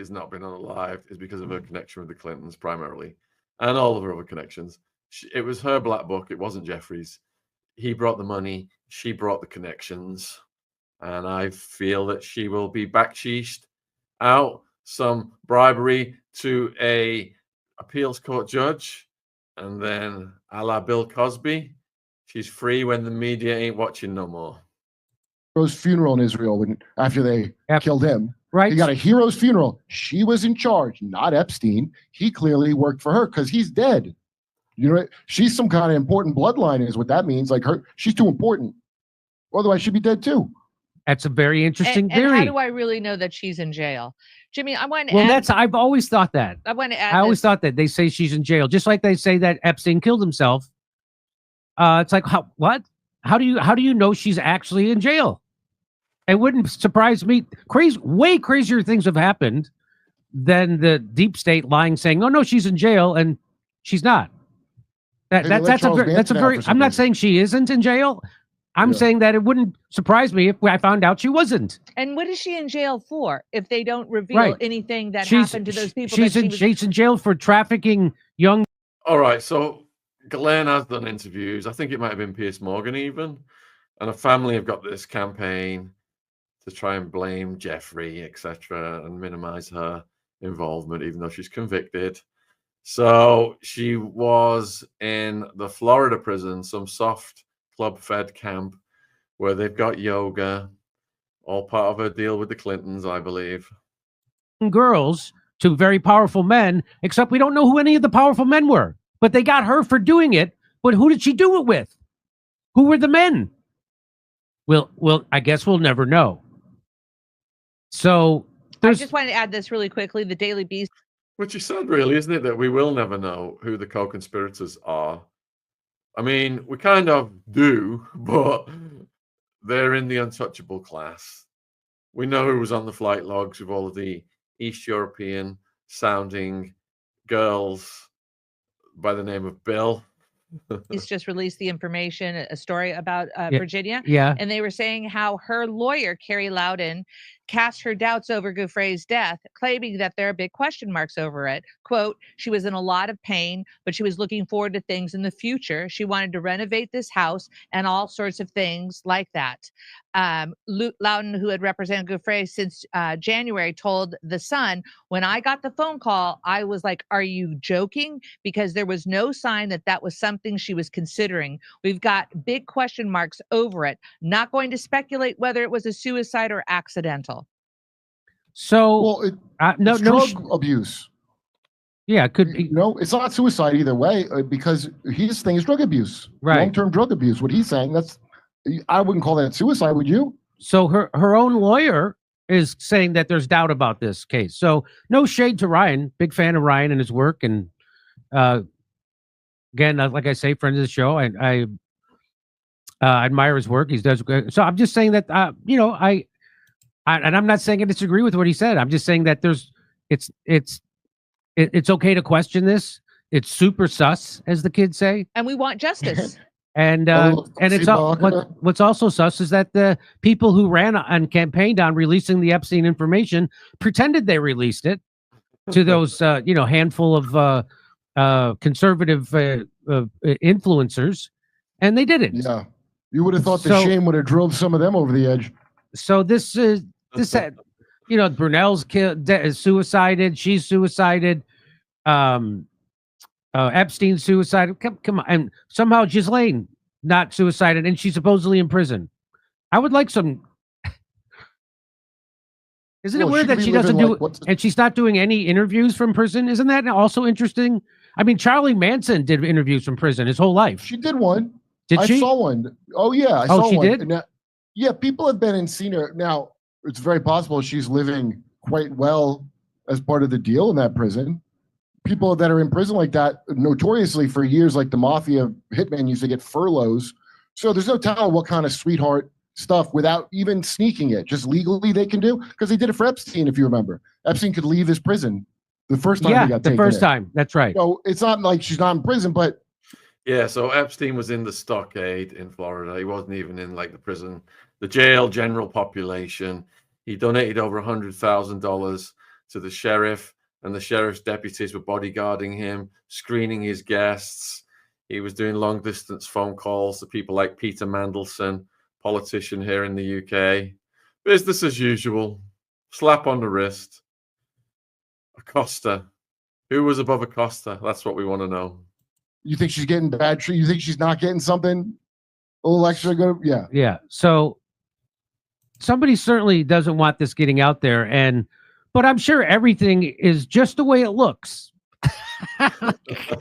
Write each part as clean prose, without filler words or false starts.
has not been unalived is because of her connection with the Clintons primarily, and all of her other connections. It was her black book. It wasn't Jeffrey's. He brought the money. She brought the connections. And I feel that she will be backsheeshed out some bribery to a appeals court judge. And then a la Bill Cosby, she's free when the media ain't watching no more. Hero's funeral in Israel after they killed him. Right. He got a hero's funeral. She was in charge, not Epstein. He clearly worked for her because he's dead. You know, she's some kind of important bloodline is what that means. Like she's too important. Otherwise, she'd be dead too. That's a very interesting theory. And how do I really know that she's in jail? Jimmy, I want to I've always thought that. I want to add I always thought that they say she's in jail, just like they say that Epstein killed himself. It's like, what? How do you know she's actually in jail? It wouldn't surprise me. Way crazier things have happened than the deep state lying, saying, "Oh no, she's in jail," and she's not. That's a very. I'm not saying she isn't in jail. I'm saying that it wouldn't surprise me if I found out she wasn't. And what is she in jail for if they don't reveal anything that happened to those people? She's in jail for trafficking young. All right, so Ghislaine has done interviews. I think it might have been Piers Morgan even. And a family have got this campaign to try and blame Giuffre, etc., and minimize her involvement, even though she's convicted. So she was in the Florida prison, some soft club-fed camp where they've got yoga, all part of her deal with the Clintons, I believe. Girls to very powerful men, except we don't know who any of the powerful men were. But they got her for doing it. But who did she do it with? Who were the men? Well, I guess we'll never know. So I just wanted to add this really quickly. The Daily Beast. Which is sad, really, isn't it? That we will never know who the co-conspirators are. I mean, we kind of do, but they're in the untouchable class. We know who was on the flight logs with all of the East European sounding girls by the name of Bill. He's just released the information, a story about Virginia. Yeah. And they were saying how her lawyer, Carrie Loudon, cast her doubts over Giuffre's death, claiming that there are big question marks over it. Quote, she was in a lot of pain, but she was looking forward to things in the future. She wanted to renovate this house and all sorts of things like that. Loudon, who had represented Giuffre since January, told The Sun, when I got the phone call, I was like, are you joking? Because there was no sign that that was something she was considering. We've got big question marks over it. Not going to speculate whether it was a suicide or accidental. So, it's drug abuse. Yeah, it could be. No, it's not suicide either way because his thing is drug abuse, long-term drug abuse. What he's saying, I wouldn't call that suicide, would you? So her own lawyer is saying that there's doubt about this case. So no shade to Ryan, big fan of Ryan and his work, and again, like I say, friend of the show, I admire his work. He does. So I'm just saying that and I'm not saying I disagree with what he said. I'm just saying that it's okay to question this. It's super sus, as the kids say, and we want justice. And it's what's also sus is that the people who ran and campaigned on releasing the Epstein information pretended they released it to those handful of conservative influencers, and they didn't. Yeah, you would have thought the shame would have drove some of them over the edge. So this Brunel's suicided. She's suicided. Epstein suicided. Come on, and somehow Ghislaine not suicided, and she's supposedly in prison. I would like some. Isn't it weird that she doesn't do it, and she's not doing any interviews from prison? Isn't that also interesting? I mean, Charlie Manson did interviews from prison his whole life. She did one. Did she? I saw one. Oh yeah, I saw she one. did. Now, yeah, people have been and seen her. Now it's very possible she's living quite well as part of the deal in that prison. People that are in prison like that, notoriously for years, like the mafia hitmen used to get furloughs. So there's no telling what kind of sweetheart stuff without even sneaking it. Just legally they can do, because they did it for Epstein, if you remember. Epstein could leave his prison the first time he got taken. The first time. That's right. So it's not like she's not in prison, but yeah, so Epstein was in the stockade in Florida. He wasn't even in like the prison, the jail general population. He donated over $100,000 to the sheriff, and the sheriff's deputies were bodyguarding him, screening his guests. He was doing long-distance phone calls to people like Peter Mandelson, politician here in the UK. Business as usual. Slap on the wrist. Acosta. Who was above Acosta? That's what we want to know. You think she's getting bad treatment? You think she's not getting something a little extra good? Yeah. Yeah. So somebody certainly doesn't want this getting out there, but I'm sure everything is just the way it looks.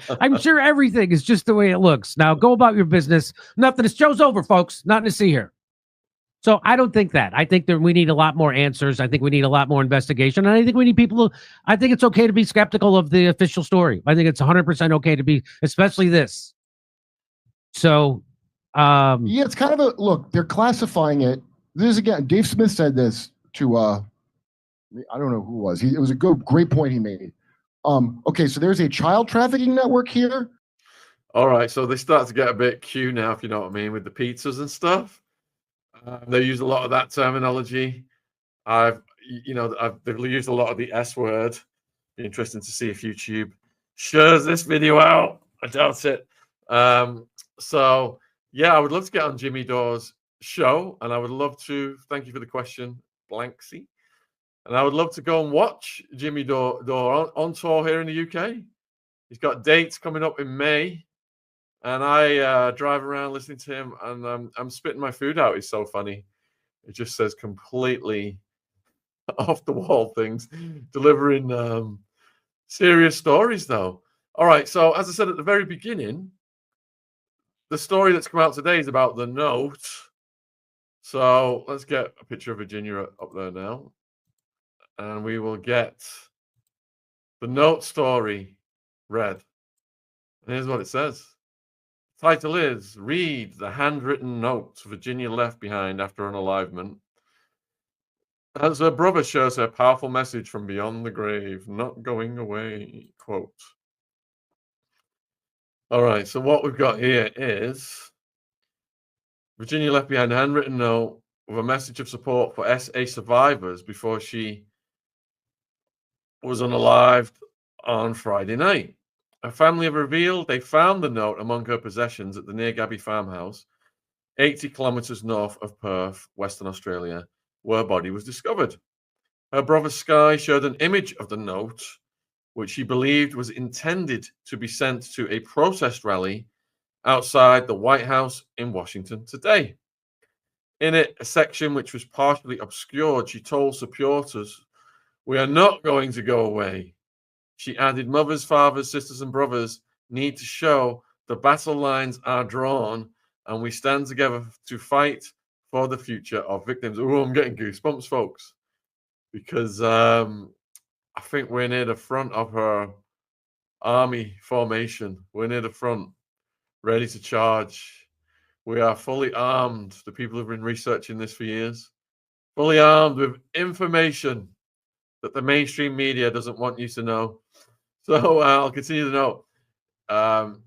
I'm sure everything is just the way it looks. Now go about your business. Nothing. This show's over, folks. Nothing to see here. So I don't think that. I think that we need a lot more answers. I think we need a lot more investigation. And I think we need people I think it's okay to be skeptical of the official story. I think it's 100% okay to be, especially this. So, yeah, it's kind of a look. They're classifying it. This is again. Dave Smith said this to I don't know who it was. It was a great point he made. Okay, so there's a child trafficking network here. All right, so they start to get a bit cute now, if you know what I mean, with the pizzas and stuff. They use a lot of that terminology. They've used a lot of the S word. Be interesting to see if YouTube shares this video out. I doubt it. So yeah, I would love to get on Jimmy Dore's show, and I would love to. Thank you for the question, Blanksy. And I would love to go and watch Jimmy Dore on tour here in the UK. He's got dates coming up in May. And I drive around listening to him, and I'm spitting my food out. He's so funny. It just says completely off the wall things, delivering serious stories, though. All right. So, as I said at the very beginning, the story that's come out today is about the note. So, let's get a picture of Virginia up there now. And we will get the note story read. And here's what it says. Title is, Read the Handwritten Note Virginia Left Behind After Unalivement. As her brother shares her powerful message from beyond the grave, not going away, quote. All right, so what we've got here is Virginia left behind a handwritten note with a message of support for SA survivors before she was unalived on Friday night. Her family have revealed they found the note among her possessions at the Near Gabby farmhouse, 80 kilometres north of Perth, Western Australia, where her body was discovered. Her brother Sky showed an image of the note, which he believed was intended to be sent to a protest rally outside the White House in Washington today. In it, a section which was partially obscured, she told supporters, "We are not going to go away." She added, mothers, fathers, sisters, and brothers need to show the battle lines are drawn and we stand together to fight for the future of victims. Oh, I'm getting goosebumps, folks, because I think we're near the front of her army formation. We're near the front, ready to charge. We are fully armed. The people who've been researching this for years, fully armed with information that the mainstream media doesn't want you to know. So I'll continue to note.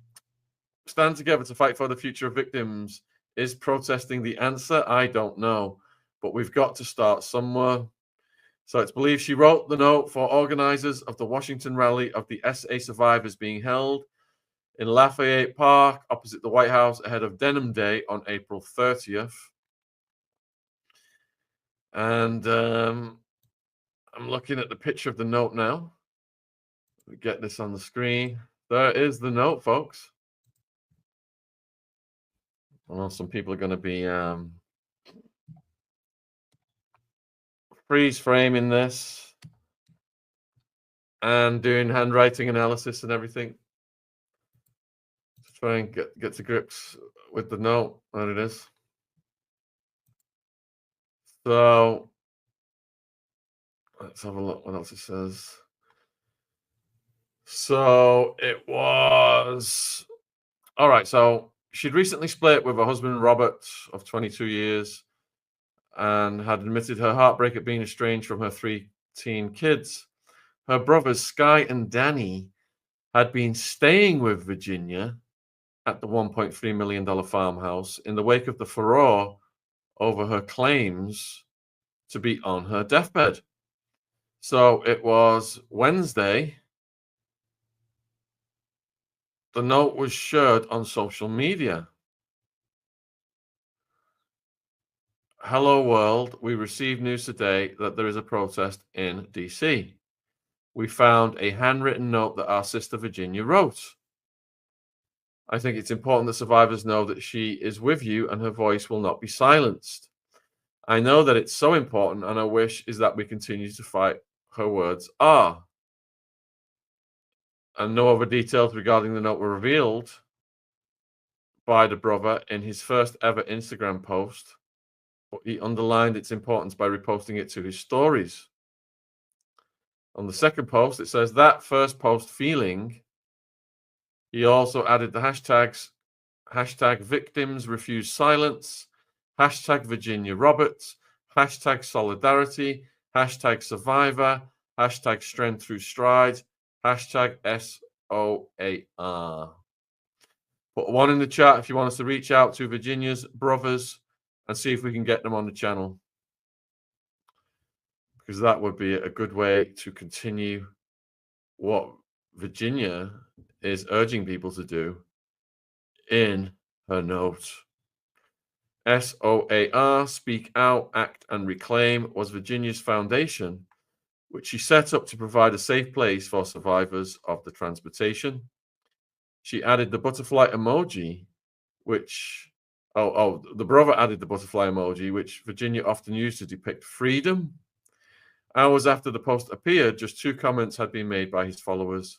Stand together to fight for the future of victims. Is protesting the answer? I don't know. But we've got to start somewhere. So it's believed she wrote the note for organizers of the Washington rally of the SA survivors being held in Lafayette Park opposite the White House ahead of Denim Day on April 30th. And I'm looking at the picture of the note now. We get this on the screen. There is the note, folks. I know some people are going to be freeze framing this and doing handwriting analysis and everything to try and get to grips with the note. There it is. So let's have a look what else it says. So it was all right. So she'd recently split with her husband Robert of 22 years and had admitted her heartbreak at being estranged from her 3 teen kids. Her brothers Sky and Danny had been staying with Virginia at the $1.3 million farmhouse in the wake of the furore over her claims to be on her deathbed. So it was Wednesday. The note was shared on social media. Hello world, we received news today that there is a protest in DC. We found a handwritten note that our sister Virginia wrote. I think it's important that survivors know that she is with you and her voice will not be silenced. I know that it's so important, and our wish is that we continue to fight. Her words are. And no other details regarding the note were revealed by the brother in his first ever Instagram post, but he underlined its importance by reposting it to his stories. On the second post, it says that first post feeling. He also added the hashtags victims refuse silence, hashtag Virginia Roberts, hashtag solidarity, hashtag survivor, hashtag strength through stride, hashtag SOAR. Put one in the chat if you want us to reach out to Virginia's brothers and see if we can get them on the channel, because that would be a good way to continue what Virginia is urging people to do in her note. SOAR, Speak Out, Act and Reclaim, was Virginia's foundation, which she set up to provide a safe place for survivors of the transportation. She added the butterfly emoji, which, the brother added the butterfly emoji, which Virginia often used to depict freedom. Hours after the post appeared, just 2 comments had been made by his followers.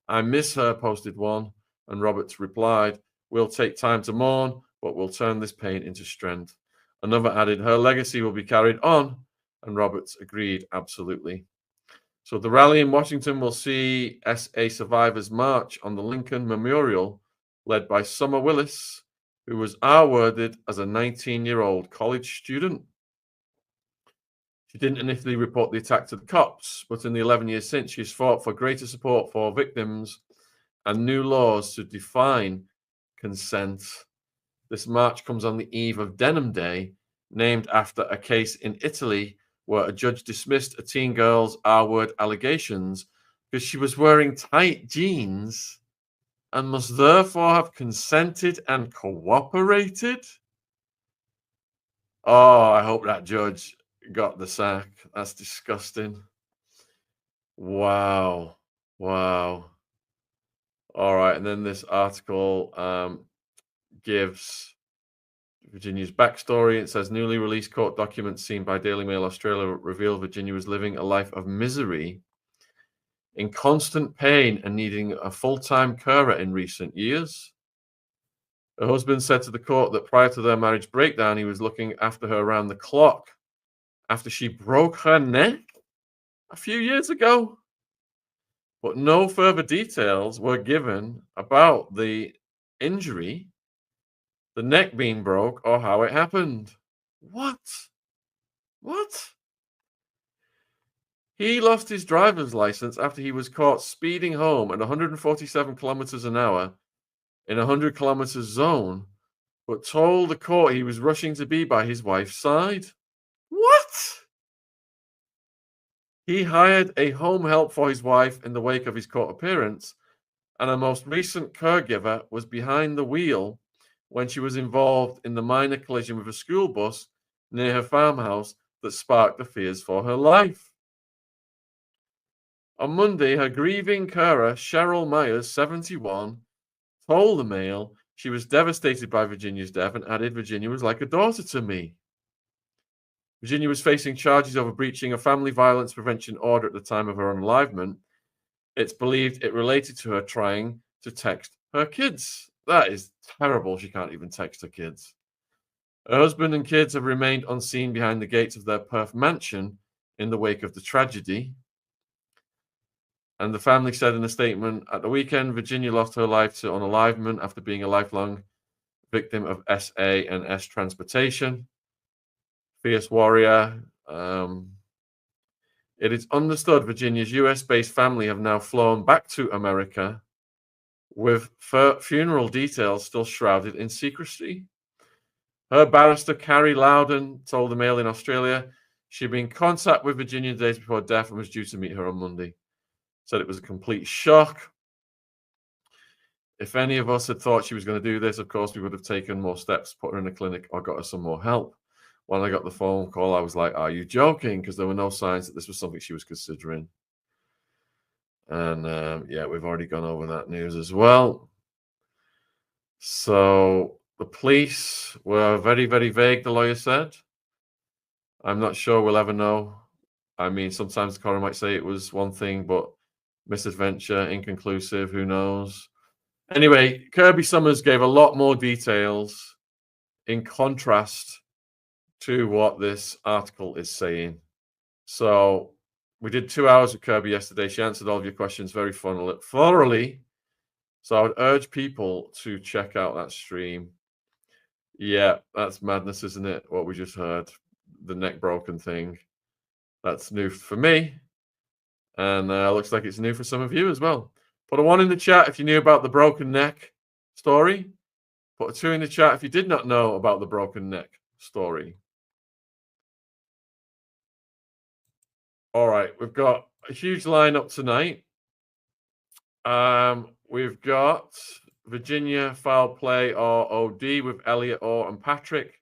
I miss her, posted one, and Roberts replied, we'll take time to mourn, but we'll turn this pain into strength. Another added, her legacy will be carried on, and Roberts agreed, absolutely. So the rally in Washington will see SA Survivors March on the Lincoln Memorial, led by Summer Willis, who was R-worded as a 19-year-old college student. She didn't initially report the attack to the cops, but in the 11 years since, she's fought for greater support for victims and new laws to define consent. This march comes on the eve of Denim Day, named after a case in Italy where a judge dismissed a teen girl's R-word allegations because she was wearing tight jeans and must therefore have consented and cooperated. Oh, I hope that judge got the sack. That's disgusting. Wow. All right, and then this article gives Virginia's backstory. It says newly released court documents seen by Daily Mail Australia reveal Virginia was living a life of misery, in constant pain and needing a full-time carer in recent years. Her husband said to the court that prior to their marriage breakdown, he was looking after her around the clock after she broke her neck a few years ago. But no further details were given about the injury, the neck being broke, or how it happened. What? He lost his driver's license after he was caught speeding home at 147 kilometers an hour in a 100 kilometers zone, but told the court he was rushing to be by his wife's side. What? He hired a home help for his wife in the wake of his court appearance, and a most recent caregiver was behind the wheel when she was involved in the minor collision with a school bus near her farmhouse that sparked the fears for her life. On Monday, her grieving carer, Cheryl Myers, 71, told the Mail she was devastated by Virginia's death and added, Virginia was like a daughter to me. Virginia was facing charges over breaching a family violence prevention order at the time of her unalivement. It's believed it related to her trying to text her kids. That is terrible. She can't even text her kids. Her husband and kids have remained unseen behind the gates of their Perth mansion in the wake of the tragedy. And the family said in a statement, at the weekend, Virginia lost her life to unalivement after being a lifelong victim of SA and S transportation. Fierce warrior. It is understood Virginia's US-based family have now flown back to America with funeral details still shrouded in secrecy. Her barrister, Carrie Loudon, told the Mail in Australia She'd been in contact with Virginia the days before death and was due to meet her on Monday. Said it was a complete shock. If any of us had thought she was going to do this, of course, we would have taken more steps, put her in a clinic, or got her some more help. When I got the phone call, I was like, are you joking? Because there were no signs that this was something she was considering. And yeah, we've already gone over that news as well. So the police were very, very vague, the lawyer said. I'm not sure we'll ever know. I mean, sometimes the coroner might say it was one thing, but misadventure, inconclusive, who knows? Anyway, Kirby Summers gave a lot more details in contrast to what this article is saying. So we did 2 hours with Kirby yesterday. She answered all of your questions very thoroughly. So I would urge people to check out that stream. Yeah, that's madness, isn't it? What we just heard, the neck broken thing. That's new for me. And looks like it's new for some of you as well. Put a 1 in the chat if you knew about the broken neck story. Put a 2 in the chat if you did not know about the broken neck story. All right, we've got a huge lineup tonight. We've got Virginia, Foul Play or OD with Elliot Orr and Patrick,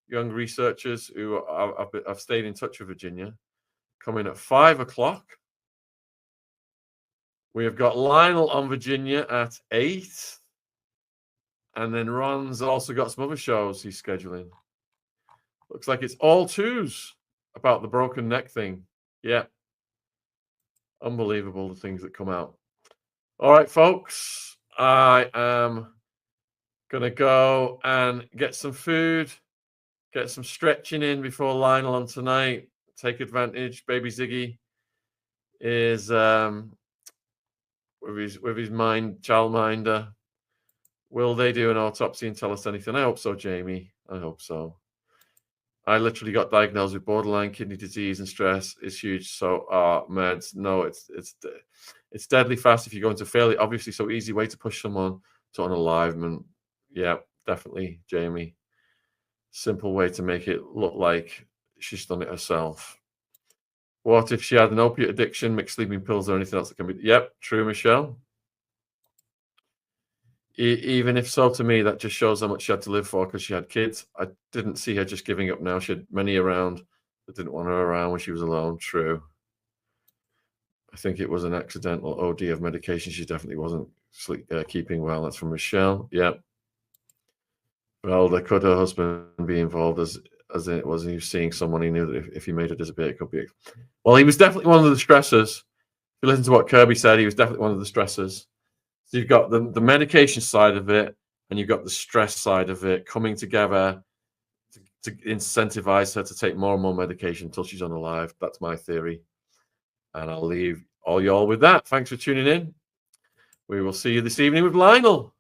young researchers who I've stayed in touch with Virginia, coming at 5 o'clock. We have got Lionel on Virginia at 8. And then Ron's also got some other shows he's scheduling. Looks like it's all 2s about the broken neck thing. Yeah. Unbelievable, the things that come out. All right, folks. I am going to go and get some food, get some stretching in before Lionel on tonight. Take advantage. Baby Ziggy is with his childminder. Will they do an autopsy and tell us anything? I hope so, Jamie. I hope so. I literally got diagnosed with borderline kidney disease and stress. It's huge. So meds. No, it's deadly fast if you're going to fail it. Obviously, so easy way to push someone to unalivement. Yeah, definitely, Jamie. Simple way to make it look like she's done it herself. What if she had an opiate addiction, mixed sleeping pills, or anything else that can be? Yep, true, Michelle. Even if so, to me, that just shows how much she had to live for because she had kids. I didn't see her just giving up now. She had many around that didn't want her around when she was alone. True. I think it was an accidental OD of medication. She definitely wasn't keeping well. That's from Michelle. Yep. Well, could her husband be involved as in it was he was seeing someone he knew that if he made her disappear, it could be. Well, he was definitely one of the stressors. If you listen to what Kirby said, he was definitely one of the stressors. So you've got the medication side of it, and you've got the stress side of it coming together to incentivize her to take more and more medication until she's unalive. That's my theory. And I'll leave all y'all with that. Thanks for tuning in. We will see you this evening with Lionel.